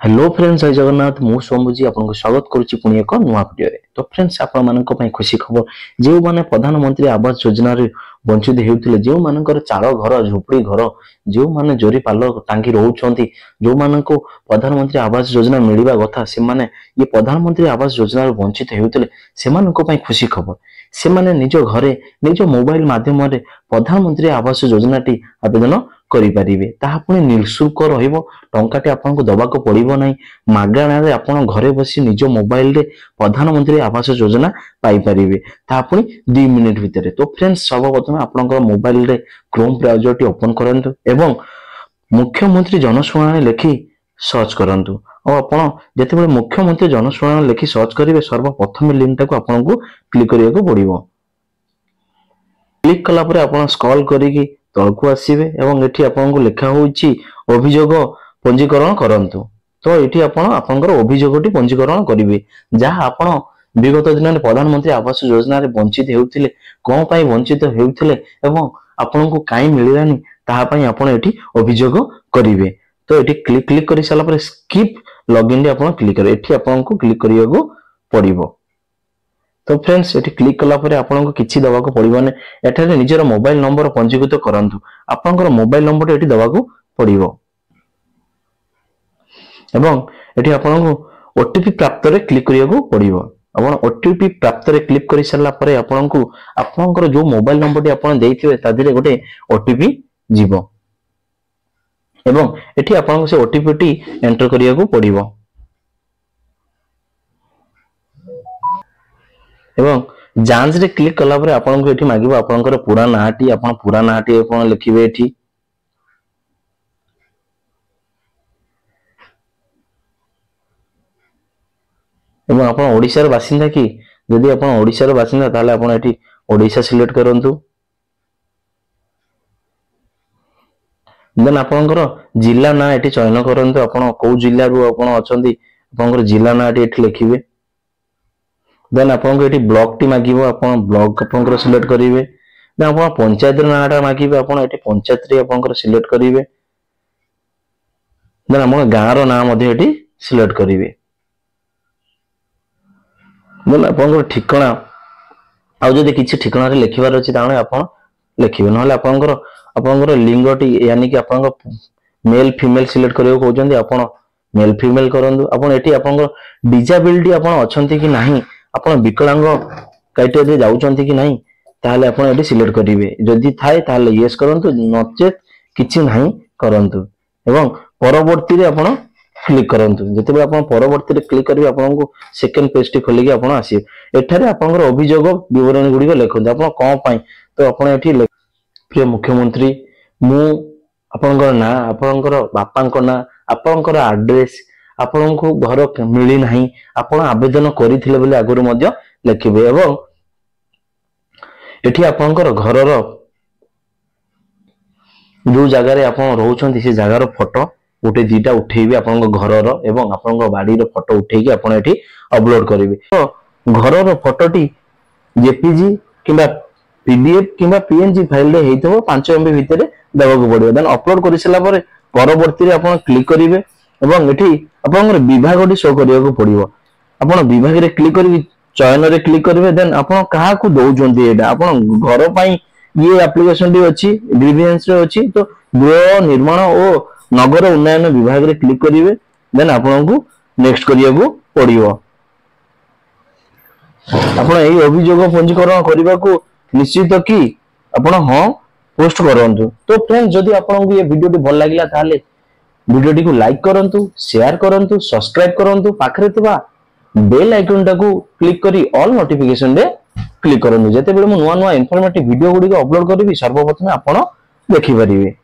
Hello friends, जय जगन्नाथ। मु सोमबुजी आपको स्वागत करुच्ची पुणी एक नुआ भिडियो। तो फ्रेंड्स, आपण खुशी खबर जो माने प्रधानमंत्री आवास योजना रे वंचित हेउथिले, जो मानकर चाल घर झोपड़ी घर जो माने जोरी पाल टांगी रहउछंती, जो मानको प्रधानमंत्री आवास योजना मिलिबा कथा से माने ये प्रधानमंत्री आवास योजना रे वंचित हेउथिले से मानको पई खुशी खबर। से माने निज घरे निज मोबाइल माध्यम रे प्रधानमंत्री आवास योजना टी आवेदन करि परिबे। ताहा पुणी निःशुल्क रहिबो, टंकाटे आपनको दबाको पड़िबो नाही। मागणा रे आपण घरे बसी निज मोबाइल रे प्रधानमंत्री आवास योजना पाई परिबे, ताहा पुणी 2 मिनिट भितरे। तो फ्रेंड्स, सर्वप्रथम आपनकर मोबाइल रे क्रोम ब्राउजर टी ओपन करंतु एवं मुख्यमंत्री जनसुनानी लिखि सर्च करंतु। और आपण जेतेबेले मुख्यमंत्री जनसुनानी लिखि सर्च करिवे, सर्वप्रथम लिंक टाको आपनको क्लिक करियाको पड़िबो। क्लिक कला परे आपण स्क्रॉल करिकि तळकु आसीबे एवं एठी आपनको लिखा होउची अभियोग पंजीकरण करंतु। तो एठी आपण आपनकर अभियोगटी पंजीकरण करिवे, जहा आपण विगत दिन प्रधानमंत्री आवास योजना रे वंचित हेउथिले, कोन पई वंचित हेउथिले एवं आपनको काई मिलिलानी ताहा पई आपण एठी अभियोग करिवे। तो एठी क्लिक करि साला परे स्किप लॉगिन रे आपण क्लिक करे, एठी आपनको क्लिक करियाको पड़िबो। तो फ्रेंड्स, एठी क्लिक कला परे आपनको किछि दबाको पड़िबोने। एठारे निजर मोबाइल नंबर पंजीकृत करंतु। आपनकर मोबाइल नंबर एठी दबाको पड़िबो एवं एठी आपनको ओटीपी प्राप्त रे क्लिक करियाको पड़िबो। आपण ओटीपी प्राप्त रे क्लिक करि सरला परे आपनको आपनकर जो मोबाइल नंबर टी आपण देइथिबे तादिरे गोटे ओटीपी जीवो एवं एठी आपनको से ओटीपी टी एंटर करियाको पड़िबो एवं जांच रे क्लिक कला परे आपनको एठी मागिबो आपनकर पूरा नाटी, आपण पूरा नाटी आपण लिखिबे एठी एवं आपण ओडिसा रे बासिंदा की यदि आपण ओडिसा रे बासिंदा ताले आपण एठी ओडिसा सिलेक्ट करंतु। देन आपनकर जिल्ला ना एठी चयन करंतु, आपण को जिल्ला रु आपण अछंती आपनकर जिल्ला ना एठी लिखिबे। देन आपनको एठी ब्लॉक टी मागिबो, आपण ब्लॉक आपनकर सिलेक्ट करिवे। देन आपण पंचायत नाटा मागिबे, आपण एठी पंचायत रे आपनकर सिलेक्ट करिवे। देन आपण गां रो नाम मध्ये एठी सिलेक्ट करिवे। देन आपनकर ठिकाना आ जदि किछि ठिकाना रे लिखिबार अछि ताने आपण लिखिबे, नहले आपनकर लिंग टी यानी कि आपनकर मेल फीमेल सिलेक्ट करियो कहउचंदी, आपण मेल फीमेल करंतु। आपण एठी आपनकर डिसेबिलिटी आपण अछंती कि नाही, आपण विकलांग क्राइटेरिया जाउचंती कि नाही, ताले आपण एठी सिलेक्ट करिवे। जदि थाए ताले यस करंतु, नचेत किछि नाही करंतु एवं परवर्ती रे आपण क्लिक करंतु। जते आपण परवर्ती रे क्लिक करिवे आपनको सेकंड पेज टी खोलिके आपण आसीबे। एठारे आपनकर अभियोग विवरण गुडी को लेखंतु, आपण कोन पई। तो आपण एठी प्रिय मुख्यमंत्री, मु आपनकर ना, आपनकर बापांकर ना, आपनकर एड्रेस, आपनको घर मिली नाही, आपण आवेदन करिथिले बोले आगुर मध्य लिखिबे एवं एठी आपनकर घरर जो जगह रे आपण रहउछंती से जगार फोटो गोटे दीटा उठेइबे, आपनकर घरर एवं आपनकर बाड़ी रो फोटो उठेइके आपण एठी अपलोड करिवे। तो घरर फोटोटी जेपीजी किबा पीडीएफ किबा पीएनजी फाइल रे हेइतो 5 एमबी भितरे देबाको पड़िबो। देन अपलोड करि सला परे परवर्ती रे आपण क्लिक करिवे एवं एठी आपनकर विभागटी शो करियाको पड़िबो। आपण विभाग रे क्लिक करि चयन रे क्लिक करिवे। देन आपण काहा को दउचंती, एटा आपण घर पई ये एप्लीकेशन डी अछि, ग्रीवियंस रे अछि। तो गृह निर्माण ओ नगर उन्नयन विभाग रे क्लिक करिवे। देन आपनको नेक्स्ट करियाको पड़िबो। आपण एई अभियोग पंजीकरण करिबाको निश्चित कि आपण हां पोस्ट करंतु। तो फ्रेंड्स, जदि आपनको ये वीडियोटी भल लागिला ताले वीडियोटी को लाइक करंतु, शेयर करंतु, सब्सक्राइब करंतु, पाखरे थिबा बेल आइकन टाको क्लिक करी ऑल नोटिफिकेशन रे क्लिक करंतु। जेते बेले मु नुवा नुवा इन्फॉर्मेटिव वीडियो गुडी को अपलोड करबी सर्वप्रथम आपण देखि परिबे।